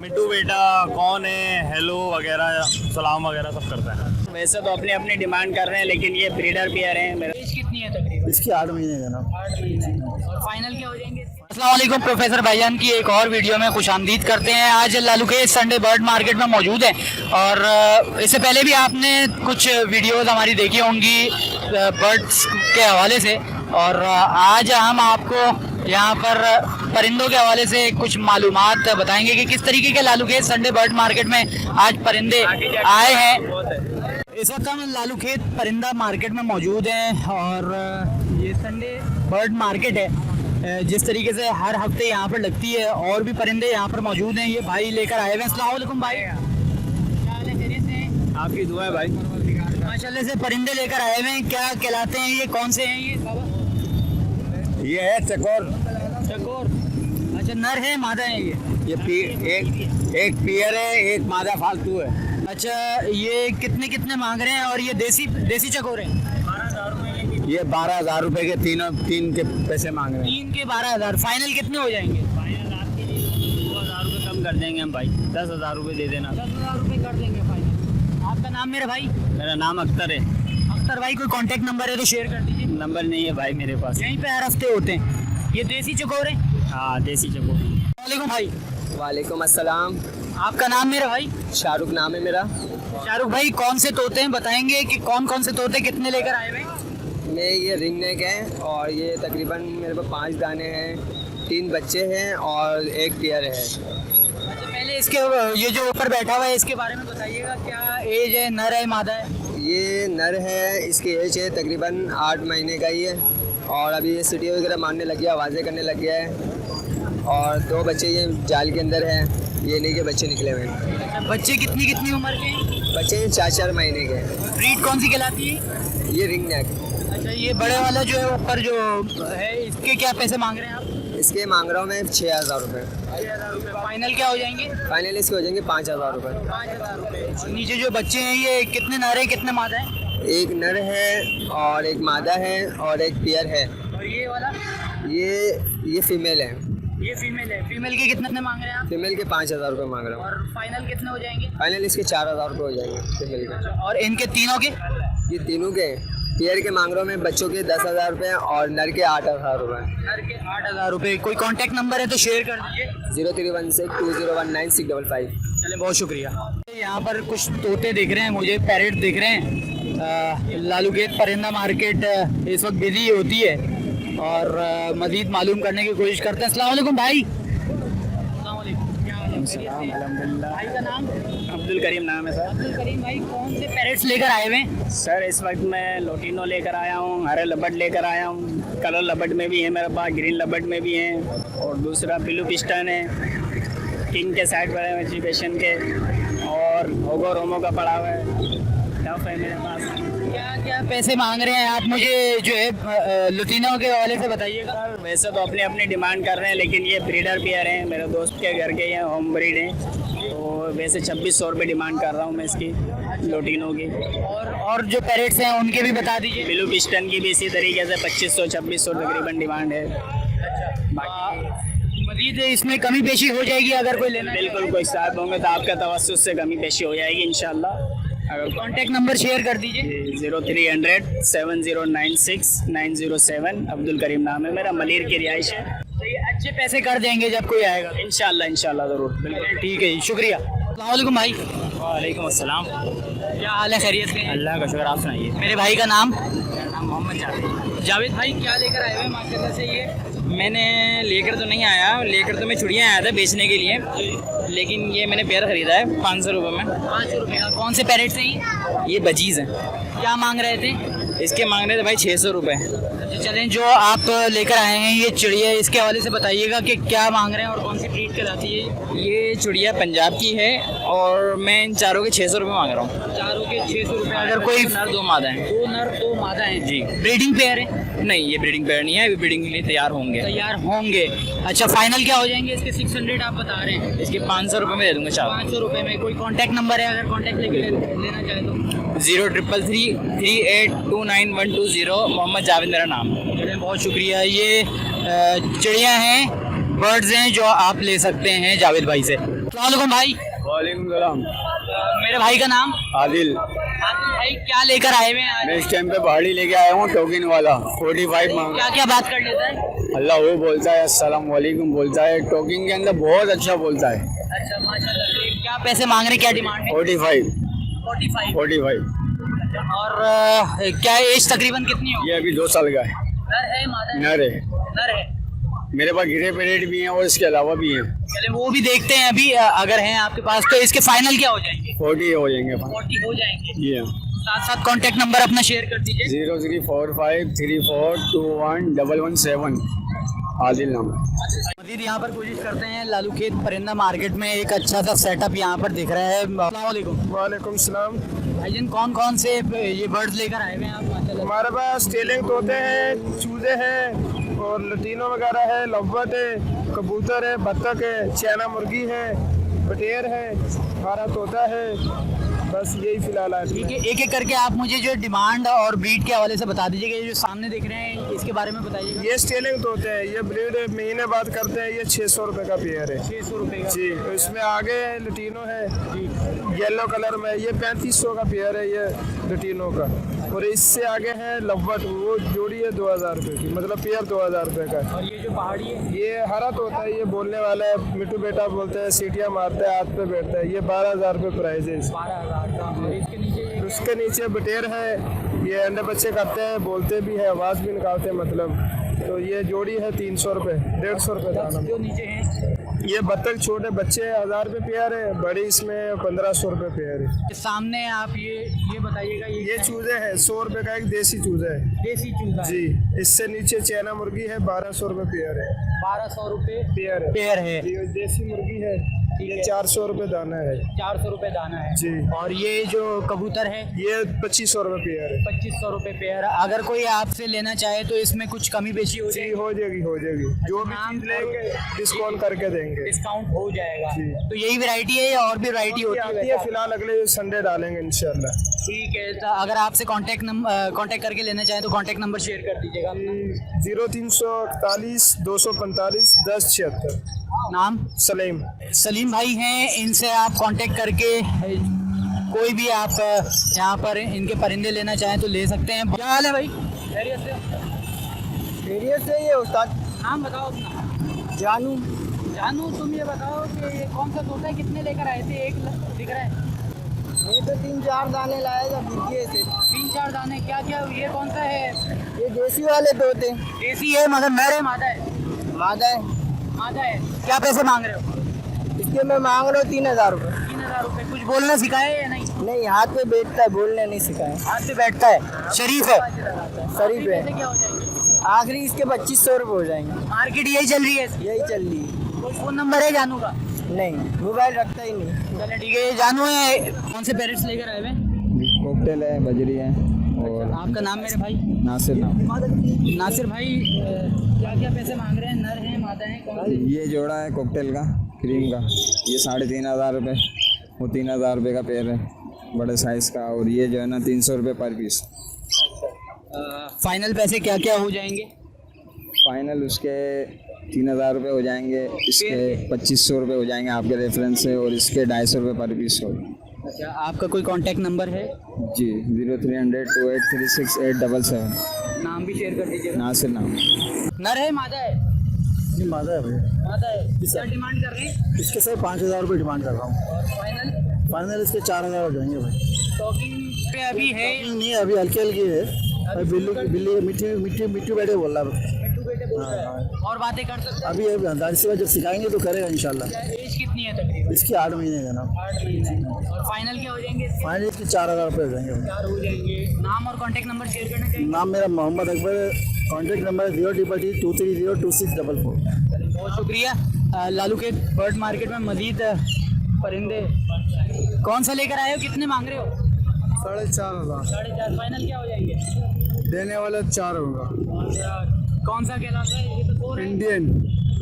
मिट्टू बेटा कौन है, हेलो वगैरह सलाम वगैरह सब करता है। वैसे तो अपनी अपनी डिमांड कर रहे हैं, लेकिन ये ब्रीडर पेयर हैं। मेरा एज कितनी है तकरीबन? इसकी 8 महीने का ना। 8 महीने। और फाइनल क्या हो जाएंगे? अस्सलाम वालेकुम, प्रोफेसर भाईजान की एक और वीडियो में खुशामदीद करते हैं। आज लालूकेस संडे बर्ड मार्केट में मौजूद है और इससे पहले भी आपने कुछ वीडियोस हमारी देखी होंगी बर्ड्स के हवाले से, और आज हम आपको यहाँ पर परिंदों के हवाले से कुछ मालूमात बताएंगे कि किस तरीके के लालूखेत संडे बर्ड मार्केट में आज परिंदे आए हैं। इस वक्त हम लालूखेत परिंदा मार्केट में मौजूद हैं और ये संडे बर्ड मार्केट है। जिस तरीके से हर हफ्ते यहाँ पर लगती है और भी परिंदे यहाँ पर मौजूद हैं। ये भाई लेकर आए हुए हैं। अस्सलाम वालेकुम भाई, आपकी दुआ है भाई। माशाल्लाह से परिंदे लेकर आए हुए हैं। क्या कहलाते हैं ये, कौन से हैं ये? ये है चकोर। चकोर। अच्छा, नर है मादा है ये? एक पियर है, एक मादा फालतू है। अच्छा, ये कितने कितने मांग रहे हैं? और ये देसी चकोर है? ये 12,000 रुपए के तीन के पैसे मांग रहे हैं। 3 के 12,000। फाइनल कितने हो जाएंगे? फाइनल आपके लिए 2,000 रुपए कम कर देंगे हम भाई। 10,000 रुपए दे देना। 10,000 रुपए कर देंगे फाइनल। आपका नाम मेरा भाई? मेरा नाम अख्तर है। अख्तर भाई, कोई कांटेक्ट नंबर है तो शेयर कर दीजिए। नंबर नहीं है भाई मेरे पास। यहीं पे हर हफ्ते होते हैं। ये देसी चकोर है? हाँ, देसी चकोर। वालेकुम भाई। वालेकुम अस्सलाम। आपका नाम मेरा भाई? शाहरुख नाम है मेरा। शाहरुख भाई, कौन से तोते हैं बताएंगे कि कौन कौन से तोते कितने लेकर आए हुए? मैं ये रिंग नेक है और ये तकरीबन मेरे पास 5 दाने हैं, 3 बच्चे हैं और एक पेयर है। अच्छा, पहले इसके ये जो ऊपर बैठा हुआ है इसके बारे में बताइएगा। क्या एज है, नर है मादा है? ये नर है, इसकी एज है तकरीबन 8 महीने का ही है और अभी ये सीटी वगैरह मारने लग गया, आवाज़ें करने लग गया है। और 2 बच्चे ये जाल के अंदर हैं, ये नहीं के बच्चे निकले हुए हैं। अच्छा, बच्चे कितनी कितनी उम्र के हैं? बच्चे 4-4 महीने के हैं। ब्रीड कौन सी कहलाती है? ये रिंग नेक। अच्छा, ये बड़े वाला जो है ऊपर जो है, इसके क्या पैसे मांग रहे हैं आप? इसके मांग रहा हूँ मैं 6,000 रुपये। 6,000 रुपये। फाइनल क्या हो जाएंगे? फाइनल इसके हो जाएंगे 5,000 रुपये। 5,000 रुपये। नीचे जो बच्चे हैं ये कितने नर हैं कितने मादा हैं? एक नर है और एक मादा है और एक पेयर है। और ये वाला? ये फीमेल है। ये फीमेल है। फीमेल के कितने मांग रहे हैं आप? फीमेल के 5,000 रुपये मांग रहा हूँ। और फाइनल कितने हो जाएंगे? फाइनल इसके 4,000 रुपये हो जाएंगे फीमेल के। और इनके तीनों के? ये तीनों के पेयर के मांग रहा हूँ मैं, बच्चों के 10,000 रुपये और नर के 8,000 रुपये। नर के 8,000 रुपये। कोई कांटेक्ट नंबर है तो शेयर कर दीजिए। 0316201965। चले, बहुत शुक्रिया। यहाँ पर कुछ तोते दिख रहे हैं मुझे, पैरेट दिख रहे हैं। लालूखेत परिंदा मार्केट इस वक्त बिजी होती है और मज़ीद मालूम करने की कोशिश करते हैं। अस्सलाम वालेकुम भाई। भाई का नाम? अब्दुल करीम नाम है सर। अब्दुल करीम भाई, कौन से पैरेट्स लेकर आए हुए हैं? सर इस वक्त मैं लोटिनो लेकर आया हूँ, हरे लबट लेकर आया हूँ। कलर लबट में भी है मेरे पास, ग्रीन लबट में भी है और दूसरा ब्लू पिस्टन है। किंग के साइड पर है, एजुकेशन के, और होगो रोमो का पड़ा हुआ है। टफ है मेरे पास। क्या क्या पैसे मांग रहे हैं आप? मुझे जो है लुटिनो के हवाले से बताइएगा। सर वैसे तो अपनी अपनी डिमांड कर रहे हैं, लेकिन ये ब्रीडर पेयर हैं, मेरे दोस्त के घर के हैं, होम ब्रीड हैं। तो वैसे 2600 रुपये डिमांड कर रहा हूँ मैं इसकी, लोटिनो की। और जो पैरेट्स हैं उनके भी बता दीजिए। ब्लू पिस्टन की भी इसी तरीके से 2500-2600 तकरीबन डिमांड है। मजीद इसमें कमी पेशी हो जाएगी अगर कोई लेना? बिल्कुल, कोई साथ होंगे तो आपका तवस्सुस से कमी पेशी हो जाएगी इंशाल्लाह। अगर कांटेक्ट नंबर शेयर कर दीजिए। 0300 7096 907। अब्दुल करीम नाम है मेरा, मलिर की रिहाइश है। तो ये अच्छे पैसे कर देंगे जब कोई आएगा इंशाल्लाह ज़रूर। बिल्कुल ठीक है जी, शुक्रिया। अस्सलाम वालेकुम भाई। वालेकुम अस्सलाम। क्या हाल है, खैरियत से? अल्लाह का शुक्र, आप सुनाइए। मेरे भाई का नाम? मेरा नाम मोहम्मद जावेद। जावेद भाई, क्या लेकर आए हुए माशाल्लाह से? ये मैंने लेकर तो नहीं आया, लेकर तो मैं चुड़ियाँ आया था बेचने के लिए, लेकिन ये मैंने पेयर ख़रीदा है 500 रुपये में। 500 रुपये का। कौन से पैरेट्स हैं ये बजीज़ हैं। क्या मांग रहे थे? इसके मांग रहे थे भाई 600 रुपये। अच्छा, चलें, जो आप लेकर आए हैं ये चिड़िया, इसके हवाले से बताइएगा कि क्या मांग रहे हैं और कौन सी ब्रीड कहलाती है? ये चिड़िया पंजाब की है और मैं इन चारों के 600 रुपये मांग रहा हूँ। चारों के 600 रुपये। अगर कोई नर 2 मादा हैं। 2 नर 2 मादा हैं जी। ब्रीडिंग पेयर है? नहीं, ये ब्रीडिंग पेयर नहीं है, अभी ब्रीडिंग के लिए तैयार होंगे। तैयार होंगे। अच्छा, फाइनल क्या हो जाएंगे इसके? 600 आप बता रहे हैं। इसके 500 रुपये में दे दूँगा चारों। 500 रुपये में। कोई कांटेक्ट नंबर है अगर कांटेक्ट लेना चाहे तो? 0333 3829 मोहम्मद जावेद मेरा नाम। बहुत शुक्रिया। ये चिड़िया हैं, बर्ड्स हैं जो आप ले सकते हैं जावेद भाई से। अस्सलाम भाई। वालेकुम सलाम। मेरे भाई का नाम? आदिल। आदिल भाई, क्या लेकर आए हुए हैं आज? मैं इस टाइम पे पहाड़ी लेके आया हूँ, टोकन वाला 45 मांग। क्या क्या बात कर लेता है? अल्लाह वो बोलता है, अस्सलाम वालेकुम बोलता है, टोकन के अंदर बहुत अच्छा बोलता है। अच्छा माशाल्लाह। क्या पैसे मांग रहे हैं, क्या डिमांड है? 45। 45। और क्या एज तकरीबन कितनी हो? ये अभी 2 साल का है। नर है मादा है? नर है। नर है। मेरे पास गिरे पेरेट भी हैं और इसके अलावा भी हैं। चले वो भी देखते हैं अभी, अगर हैं आपके पास तो इसके फाइनल क्या हो जाएंगे? 40 हो जाएंगे। 40 हो जाएंगे। जी हाँ। साथ साथ कांटेक्ट नंबर अपना शेयर कर दीजिए। 0345342117 आदिल नाम। मजीद यहाँ पर कोशिश करते हैं, लालू खेत परिंदा मार्केट में एक अच्छा सा सेटअप यहाँ पर दिख रहा है। अस्सलाम वालेकुम। वालेकुम सलाम। भाईजान कौन कौन से ये बर्ड्स लेकर आए हुए हैं आप माशाल्लाह? हमारे पास टेलिंग तोते हैं, चूजे हैं और लटीनो वगैरह है, लव्वत है, कबूतर है, बत्तख है, चैना मुर्गी है, बटेर है, हरा तोता है, बस यही फिलहाल है। ठीक है, एक एक करके आप मुझे जो डिमांड और ब्रीड के हवाले से बता दीजिएगा। ये जो सामने दिख रहे हैं इसके बारे में बताइए। ये स्टेलिंग तोते हैं, ये ब्रीड महीने बाद करते हैं, ये 600 रुपये का पेयर है। 600 रुपये का जी, तो इसमें आगे लटीनो है येलो कलर में, ये 3500 का पेयर है ये लटीनो का। और इससे आगे है लव्वट, वो जोड़ी है 2000 रुपये की, मतलब पेयर 2000 रुपये का। और ये जो पहाड़ी है ये हरा तोता है, ये बोलने वाला है, मिट्टू बेटा बोलते हैं, सीटियाँ मारता है, हाथ पे बैठता है। ये 12,000 रुपये प्राइस है इसका। 12,000 का। और इसके नीचे उसके नीचे बटेर है, ये अंडे बच्चे करते हैं, बोलते भी है, आवाज़ भी निकालते हैं मतलब। तो ये जोड़ी है 300 रुपये, 150 रुपये दाना। जो नीचे है ये बत्तख छोटे बच्चे 1000 रुपये पेयर है, बड़ी इसमें 1500 रुपये पेयर है। सामने आप ये बताइएगा। ये चूजे हैं 100 रुपये का, एक देसी चूजा है देसी चूजा है। जी। इससे नीचे चैना मुर्गी है, 1200 रुपये पेयर है। 1200 रुपये पेयर है। पेयर है। जी, देसी मुर्गी है, ये 400 रुपये दाना है। 400 रुपये दाना है जी। और ये जो कबूतर है ये 2500 रुपये पेयर है। 2500 रुपये पेयर। अगर कोई आपसे लेना चाहे तो इसमें कुछ कमी पेशी हो जी, जाएगी? हो जाएगी, हो जाएगी, जो भी नाम चीज़ लेंगे डिस्काउंट करके देंगे। डिस्काउंट हो जाएगा। जी। तो यही वैरायटी है या और भी वैरायटी होती आती है? है, फिलहाल अगले संडे डालेंगे इंशाल्लाह। ठीक है, तो अगर आपसे कांटेक्ट करके लेना चाहें तो कांटेक्ट नंबर शेयर कर दीजिएगा। 0341 245 1076। नाम? सलीम। सलीम भाई हैं, इनसे आप कांटेक्ट करके कोई भी आप यहाँ पर इनके परिंदे लेना चाहें तो ले सकते हैं। क्या हाल है भाई? खैरियत से? एरिया से ये उस्ताद नाम बताओ अपना। जानू। जानू, तुम ये बताओ कि ये कौन सा तोता है, कितने लेकर आए थे? एक दिख रहा है। ये तो 3-4 दाने लाए जब बिके थे। 3-4 दाने? क्या क्या, ये कौन सा है? ये देसी वाले तोते। देसी है मगर नर है मादा है? मादा है। मादा है। क्या पैसे मांग रहे हो? इसके मैं मांग रहा हूँ 3000 रुपये। 3000 रुपये। कुछ बोलना सिखाए या नहीं? नहीं, हाथ पे बैठता है, बोलने नहीं सिखाए। हाथ से बैठता है, शरीफ है। शरीफ है। पैसे क्या हो जाएंगे? आखिरी इसके 2500 रुपये हो जाएंगे। मार्केट यही चल रही है। यही चल रही है। कोई फोन नंबर है जानू का? नहीं, मोबाइल रखता ही नहीं। चले ठीक है। जानू है, कौन से पेरेंट्स लेकर आए हुए? कॉकटेल है, बजरी है और आपका नाम मेरे भाई? नासिर नाम। नासिर भाई, क्या क्या पैसे मांग रहे हैं? नर हैं, मादा हैं, कौन से? ये जोड़ा है कॉकटेल का, क्रीम का, ये 3500 रुपये, वो 3000 रुपये का पेयर है बड़े साइज़ का। और ये जो है ना 300 रुपये पर पीस। फाइनल पैसे क्या क्या हो जाएंगे? फाइनल उसके 3000 रुपये हो जाएंगे, इसके 2500 रुपये हो जाएंगे आपके रेफरेंस से, और इसके 250 रुपये पर पीस हो। अच्छा, आपका कोई कांटेक्ट नंबर है? जी, 0300 2836 नाम भी शेयर कर दीजिएगा। नासिर नाम। नर है, मादा है? मादा है भैया। मादा है। क्या डिमांड कर रहे हैं? इसके सर 5000 रुपये डिमांड कर रहा हूँ। और फाइनल? फाइनल इसके 4000 हो जाएंगे भाई। टॉकिंग पे अभी है? नहीं, अभी हल्की हल्की है। बिल्ली मिट्टी बैठे बोल रहा है। मिट्टू बेटे बोल रहा है। और बातें कर सकते हैं? अभी दानिश जब सिखाएंगे तो करेगा इंशाल्लाह। एज कितनी है तकरीबन? इसकी 8 महीने का नाम। 8 महीने। और फाइनल क्या हो जाएंगे? फाइनल इसके 4000 रुपये हो जाएंगे। 4 हो जाएंगे। नाम और कांटेक्ट नंबर शेयर करना चाहिए? नाम मेरा मोहम्मद अकबर, कॉन्टैक्ट नंबर 022302644। बहुत शुक्रिया। लालू के बर्ड मार्केट में मजीद परिंदे कौन सा लेकर आए हो? कितने मांग रहे हो? 4500। 4.5। फाइनल क्या हो जाएंगे? देने वाला 4 होगा। और कौन सा कहलाता है? ये तो 4 है। Indian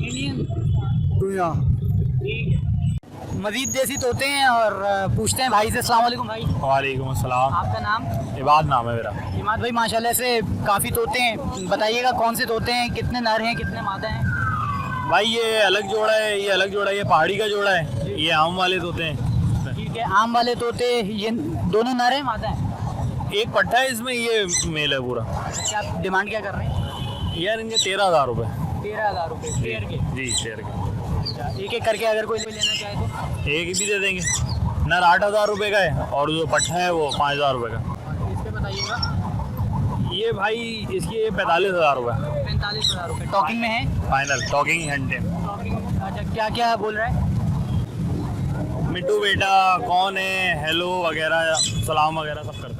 Indian. दुनिया। ठीक है। मजीद देसी तोते हैं और पूछते हैं भाई से। अस्सलाम वालेकुम भाई। वालेकुम अस्सलाम। आपका नाम? इबाद नाम है मेरा। इमाद भाई, माशाल्लाह से काफ़ी तोते हैं, बताइएगा कौन से तोते हैं, कितने नर हैं, कितने मादा हैं? भाई ये अलग जोड़ा है, ये अलग जोड़ा है, ये पहाड़ी का जोड़ा है, ये आम वाले तोते हैं। ठीक है, आम वाले तोते ये दोनों नर हैं मादा हैं? एक पट्टा है इसमें, ये मेल है पूरा। क्या डिमांड क्या कर रहे हैं? यार इनके 13,000 रुपये। 13,000 रुपये पेयर के। जी शेयर के। एक एक करके अगर कोई लेना चाहे तो एक भी दे देंगे। नर 8,000 रुपये का है और जो पट्टा है वो 5,000 रुपये का। इस पे बताइएगा। ये भाई इसकी 45,000 रुपये 45,000 रुपये टॉकिंग में है। फाइनल, टॉकिंग हैंड टेम। अच्छा, क्या क्या बोल रहा है? मिट्टू बेटा कौन है, हेलो वगैरह, सलाम वगैरह सब करता है।